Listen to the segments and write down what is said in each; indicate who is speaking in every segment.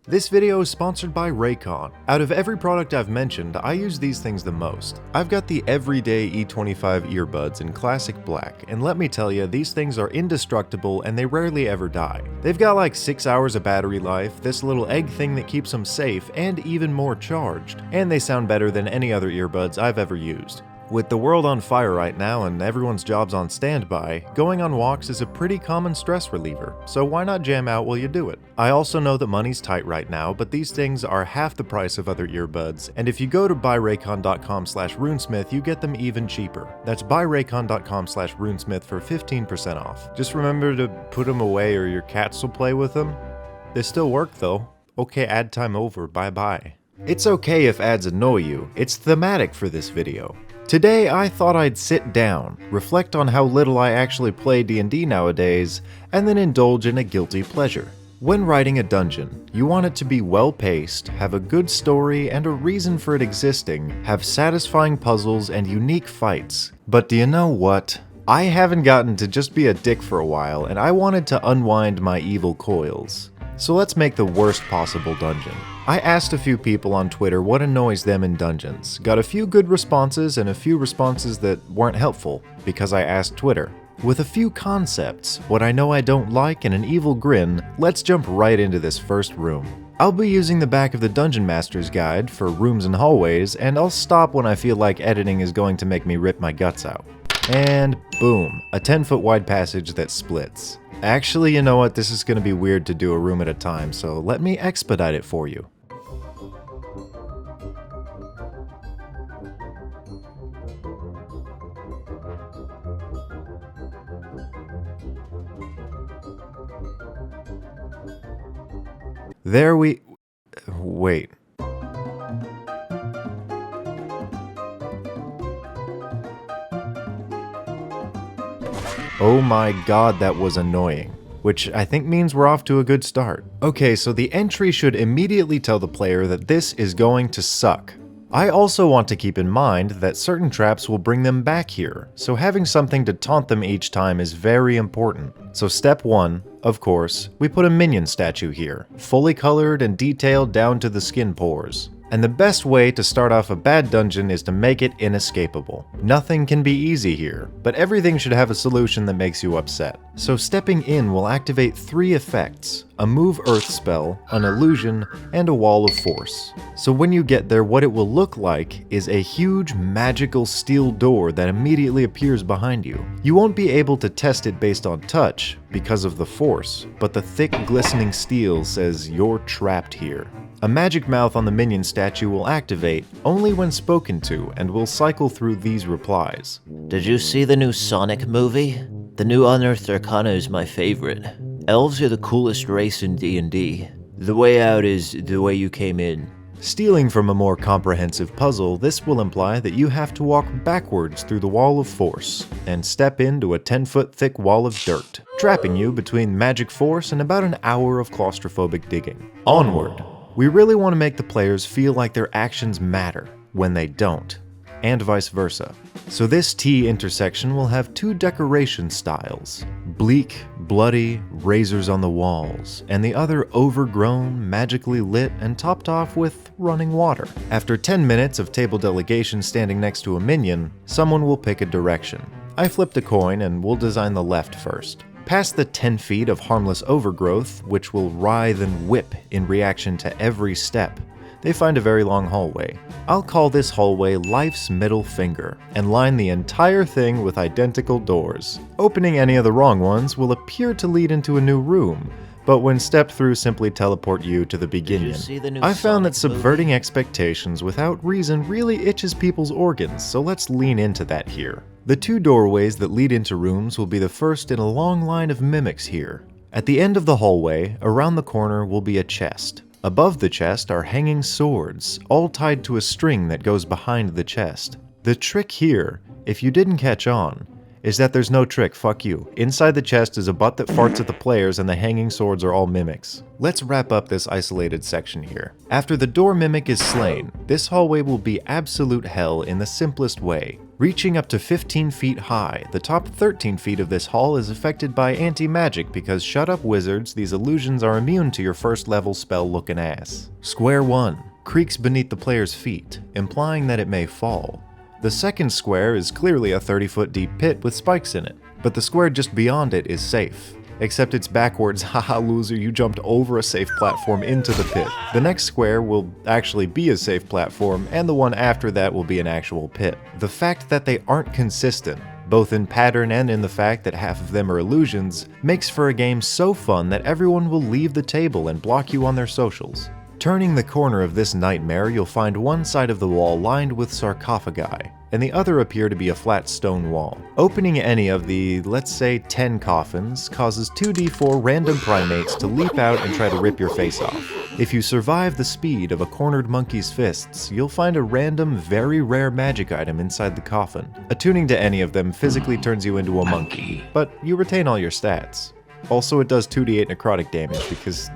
Speaker 1: This video is sponsored by Raycon. Out of every product I've mentioned, I use these things the most. I've got the everyday E25 earbuds in classic black, and let me tell you, these things are indestructible and they rarely ever die. They've got like 6 hours of battery life, this little egg thing that keeps them safe, and even more charged. And they sound better than any other earbuds I've ever used. With the world on fire right now and everyone's jobs on standby, going on walks is a pretty common stress reliever, so why not jam out while you do it? I also know that money's tight right now, but these things are half the price of other earbuds, and if you go to buyraycon.com/runesmith, you get them even cheaper. That's buyraycon.com/runesmith for 15% off. Just remember to put them away or your cats will play with them. They still work though. Okay, ad time over, bye bye. It's okay if ads annoy you, it's thematic for this video. Today I thought I'd sit down, reflect on how little I actually play D&D nowadays, and then indulge in a guilty pleasure. When writing a dungeon, you want it to be well-paced, have a good story and a reason for it existing, have satisfying puzzles and unique fights. But do you know what? I haven't gotten to just be a dick for a while, and I wanted to unwind my evil coils. So let's make the worst possible dungeon. I asked a few people on Twitter what annoys them in dungeons, got a few good responses and a few responses that weren't helpful, because I asked Twitter. With a few concepts, what I know I don't like, and an evil grin, let's jump right into this first room. I'll be using the back of the Dungeon Master's Guide for rooms and hallways, and I'll stop when I feel like editing is going to make me rip my guts out. And boom, a 10-foot wide passage that splits. Actually, you know what, this is going to be weird to do a room at a time, so let me expedite it for you. Wait. Oh my god, that was annoying. Which I think means we're off to a good start. Okay, so the entry should immediately tell the player that this is going to suck. I also want to keep in mind that certain traps will bring them back here, so having something to taunt them each time is very important. So step 1, of course, we put a minion statue here, fully colored and detailed down to the skin pores. And the best way to start off a bad dungeon is to make it inescapable. Nothing can be easy here, but everything should have a solution that makes you upset. So stepping in will activate 3 effects: a move earth spell, an illusion, and a wall of force. So when you get there, what it will look like is a huge magical steel door that immediately appears behind you. You won't be able to test it based on touch because of the force, but the thick glistening steel says you're trapped here. A magic mouth on the minion statue will activate only when spoken to and will cycle through these replies.
Speaker 2: Did you see the new Sonic movie? The new Unearthed Arcana is my favorite. Elves are the coolest race in D&D. The way out is the way you came in.
Speaker 1: Stealing from a more comprehensive puzzle, this will imply that you have to walk backwards through the wall of force and step into a 10-foot thick wall of dirt, trapping you between magic force and about an hour of claustrophobic digging. Onward! We really want to make the players feel like their actions matter when they don't, and vice versa. So this T intersection will have 2 decoration styles: bleak, bloody, razors on the walls, and the other overgrown, magically lit, and topped off with running water. After 10 minutes of table delegation standing next to a minion, someone will pick a direction. I flipped a coin and we'll design the left first. Past the 10 feet of harmless overgrowth, which will writhe and whip in reaction to every step, they find a very long hallway. I'll call this hallway Life's Middle Finger, and line the entire thing with identical doors. Opening any of the wrong ones will appear to lead into a new room, but when stepped through simply teleport you to the beginning. I found that subverting expectations without reason really itches people's organs, so let's lean into that here. The 2 doorways that lead into rooms will be the first in a long line of mimics here. At the end of the hallway, around the corner, will be a chest. Above the chest are hanging swords, all tied to a string that goes behind the chest. The trick here, if you didn't catch on, is that there's no trick, fuck you. Inside the chest is a butt that farts at the players, and the hanging swords are all mimics. Let's wrap up this isolated section here. After the door mimic is slain, this hallway will be absolute hell in the simplest way. Reaching up to 15 feet high, the top 13 feet of this hall is affected by anti-magic because shut up wizards, these illusions are immune to your first level spell looking ass. Square 1 creaks beneath the player's feet, implying that it may fall. The second square is clearly a 30-foot deep pit with spikes in it, but the square just beyond it is safe. Except it's backwards, haha loser, you jumped over a safe platform into the pit. The next square will actually be a safe platform, and the one after that will be an actual pit. The fact that they aren't consistent, both in pattern and in the fact that half of them are illusions, makes for a game so fun that everyone will leave the table and block you on their socials. Turning the corner of this nightmare, you'll find one side of the wall lined with sarcophagi, and the other appear to be a flat stone wall. Opening any of the, let's say, 10 coffins causes 2d4 random primates to leap out and try to rip your face off. If you survive the speed of a cornered monkey's fists, you'll find a random, very rare magic item inside the coffin. Attuning to any of them physically turns you into a monkey, but you retain all your stats. Also, it does 2d8 necrotic damage because,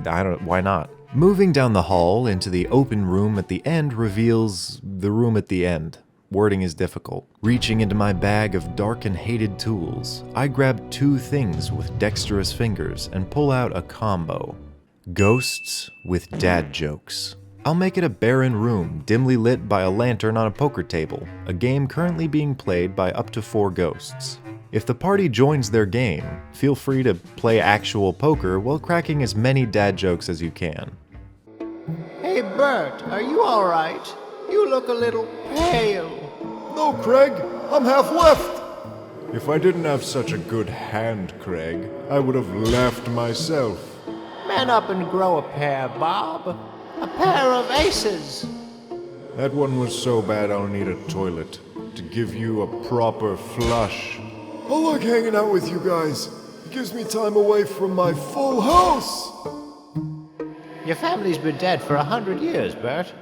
Speaker 1: why not? Moving down the hall into the open room at the end reveals the room at the end. Wording is difficult. Reaching into my bag of dark and hated tools, I grab two things with dexterous fingers and pull out a combo. Ghosts with dad jokes. I'll make it a barren room, dimly lit by a lantern on a poker table, a game currently being played by up to 4 ghosts. If the party joins their game, feel free to play actual poker while cracking as many dad jokes as you can.
Speaker 3: Hey Bert, are you alright? You look a little pale.
Speaker 4: No, Craig, I'm half left. If I didn't have such a good hand, Craig, I would have left myself.
Speaker 3: Man up and grow a pair, Bob. A pair of aces.
Speaker 4: That one was so bad I'll need a toilet to give you a proper flush. I like hanging out with you guys. It gives me time away from my full house.
Speaker 3: Your family's been dead for 100 years, Bert.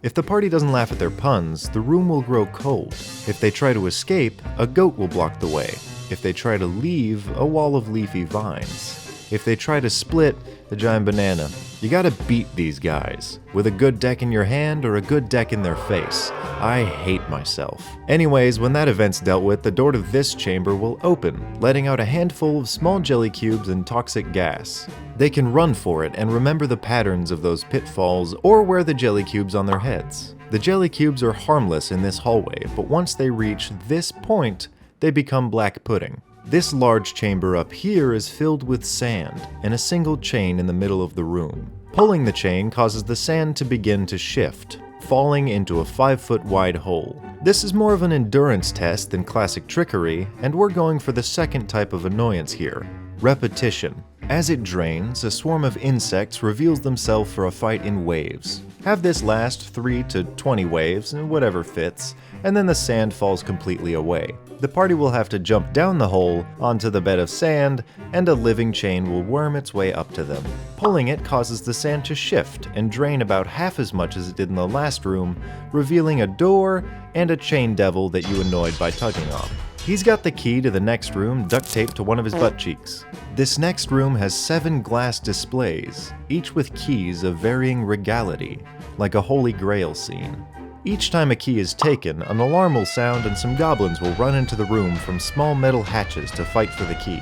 Speaker 1: If the party doesn't laugh at their puns, the room will grow cold. If they try to escape, a goat will block the way. If they try to leave, a wall of leafy vines. If they try to split, a giant banana. You gotta beat these guys, with a good deck in your hand or a good deck in their face. I hate myself. Anyways, when that event's dealt with, the door to this chamber will open, letting out a handful of small jelly cubes and toxic gas. They can run for it and remember the patterns of those pitfalls or wear the jelly cubes on their heads. The jelly cubes are harmless in this hallway, but once they reach this point, they become black pudding. This large chamber up here is filled with sand and a single chain in the middle of the room. Pulling the chain causes the sand to begin to shift, falling into a 5-foot wide hole. This is more of an endurance test than classic trickery, and we're going for the second type of annoyance here, repetition. As it drains, a swarm of insects reveals themselves for a fight in waves. Have this last 3 to 20 waves, whatever fits, and then the sand falls completely away. The party will have to jump down the hole onto the bed of sand, and a living chain will worm its way up to them. Pulling it causes the sand to shift and drain about half as much as it did in the last room, revealing a door and a chain devil that you annoyed by tugging on. He's got the key to the next room duct taped to one of his butt cheeks. This next room has 7 glass displays, each with keys of varying regality, like a Holy Grail scene. Each time a key is taken, an alarm will sound and some goblins will run into the room from small metal hatches to fight for the key.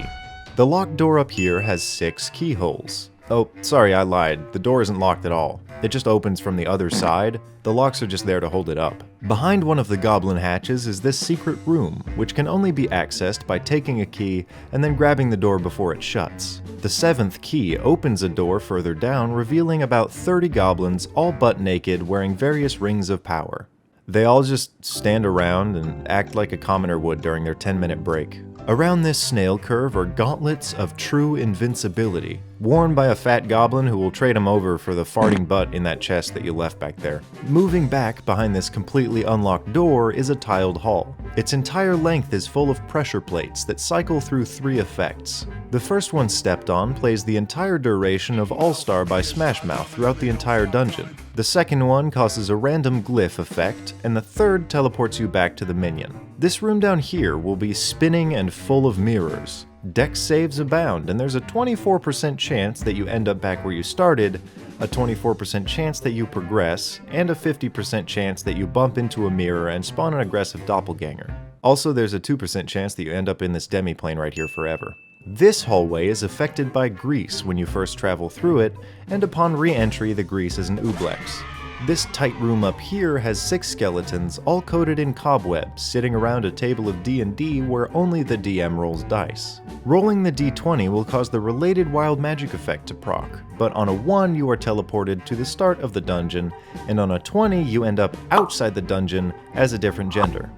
Speaker 1: The locked door up here has 6 keyholes. Oh, sorry, I lied. The door isn't locked at all. It just opens from the other side. The locks are just there to hold it up. Behind one of the goblin hatches is this secret room, which can only be accessed by taking a key and then grabbing the door before it shuts. The 7th key opens a door further down, revealing about 30 goblins, all butt naked, wearing various rings of power. They all just stand around and act like a commoner would during their 10-minute break. Around this snail curve are gauntlets of true invincibility, worn by a fat goblin who will trade him over for the farting butt in that chest that you left back there. Moving back behind this completely unlocked door is a tiled hall. Its entire length is full of pressure plates that cycle through 3 effects. The first one stepped on plays the entire duration of All-Star by Smash Mouth throughout the entire dungeon. The second one causes a random glyph effect, and the third teleports you back to the minion. This room down here will be spinning and full of mirrors. Dex saves abound, and there's a 24% chance that you end up back where you started, a 24% chance that you progress, and a 50% chance that you bump into a mirror and spawn an aggressive doppelganger. Also, there's a 2% chance that you end up in this demi-plane right here forever. This hallway is affected by grease when you first travel through it, and upon re-entry the grease is an ooblex. This tight room up here has 6 skeletons all coated in cobwebs sitting around a table of D&D where only the DM rolls dice. Rolling the D20 will cause the related wild magic effect to proc, but on a 1 you are teleported to the start of the dungeon, and on a 20 you end up outside the dungeon as a different gender.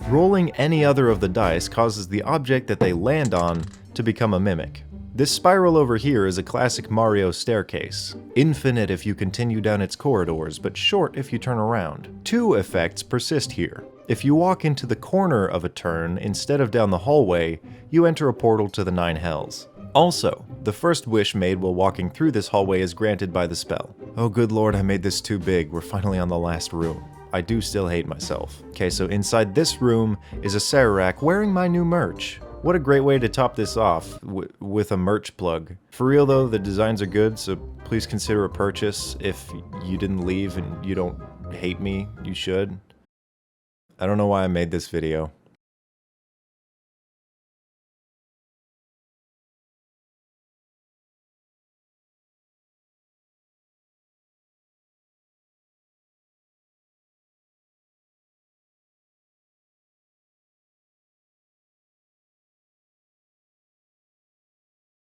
Speaker 1: Rolling any other of the dice causes the object that they land on to become a mimic. This spiral over here is a classic Mario staircase. Infinite if you continue down its corridors, but short if you turn around. 2 effects persist here. If you walk into the corner of a turn instead of down the hallway, you enter a portal to the 9 hells. Also, the first wish made while walking through this hallway is granted by the spell. Oh good lord, I made this too big. We're finally on the last room. I do still hate myself. Okay, so inside this room is a Sararak wearing my new merch. What a great way to top this off with a merch plug. For real though, the designs are good, so please consider a purchase. If you didn't leave and you don't hate me, you should. I don't know why I made this video.